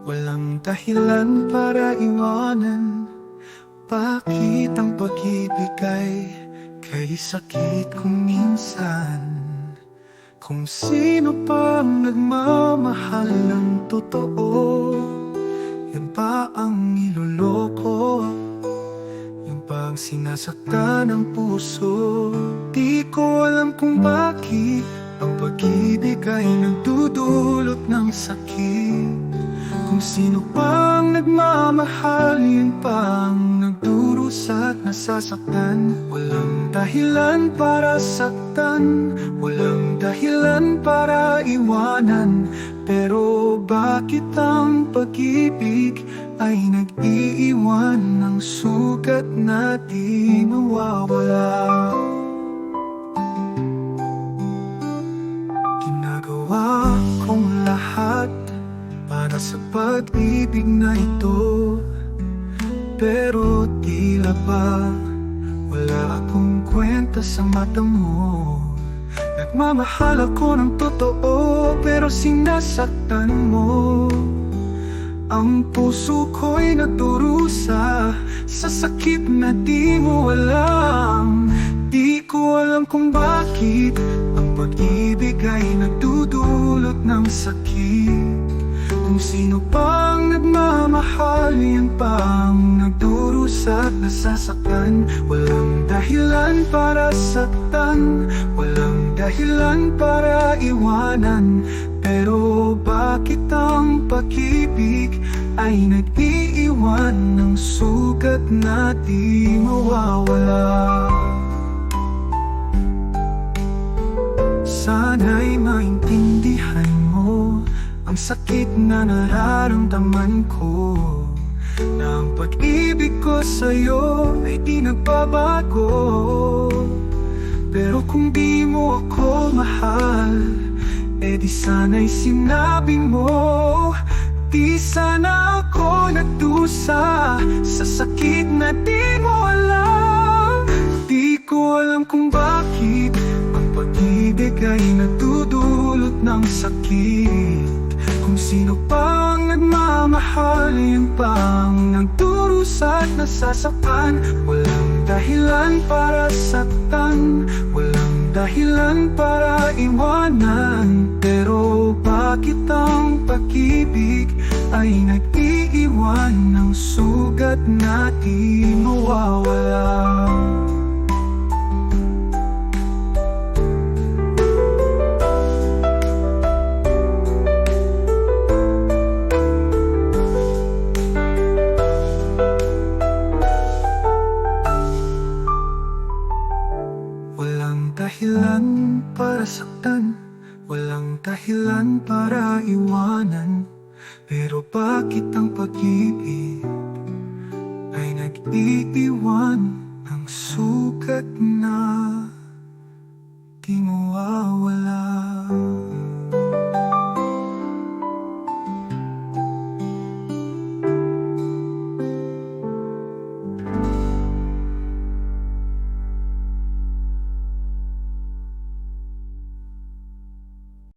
Walang dahilan para iwanan. Bakit ang pag-ibig ay kay sakit kung minsan? Kung sino pang nagmamahal ng totoo, yan pa ang niloloko, yung pang sinasaktan ng puso. Di ko alam kung bakit ang pag-ibig ay nagdudulot ng sakit. Kung sino pang nagmamahal, yun pang nagdurusa at nasasaktan. Walang dahilan para saktan, walang dahilan para iwanan. Pero bakit ang pag-ibig ay nag-iiwan ng sugat na di mawawala? Ginagawa kong lahat para sa pag-ibig na ito, pero tila ba wala akong kwenta sa mata mo. Nagmamahal ako ng totoo, pero sinasaktan mo. Ang puso ko'y nagdurusa sa sakit na di mo alam. Di ko alam kung bakit ang pag-ibig ay nagdudulot ng sakit. Kung sino pang nagmamahal, yan pang nagdurusa at nasasaktan. Walang dahilan para saktan, walang dahilan para iwanan. Pero bakit ang pag-ibig ay nag-iiwan ng sugat na di mawawala? Sana'y maintindihan mo ang sakit na nararamdaman ko, na ang pag-ibig ko sa'yo ay di nagbabago. Pero kung di mo ako mahal, di sana'y sinabi mo. Di sana ako nagdusa sa sakit na di mo alam. Di ko alam kung bakit ang pag-ibig ay nagdudulot ng sakit. Kung sino pang nagmamahal, yun pang nagdurusa at nasasaktan. Walang dahilan para saktan, walang dahilan para iwanan. Pero bakit ang pag-ibig ay nag-iiwan ng sugat na di mawawala? Walang dahilan para saktan, walang dahilan para iwanan. Pero bakit ang pag-ibig ay nag-iiwan ng sugat na di mawawala?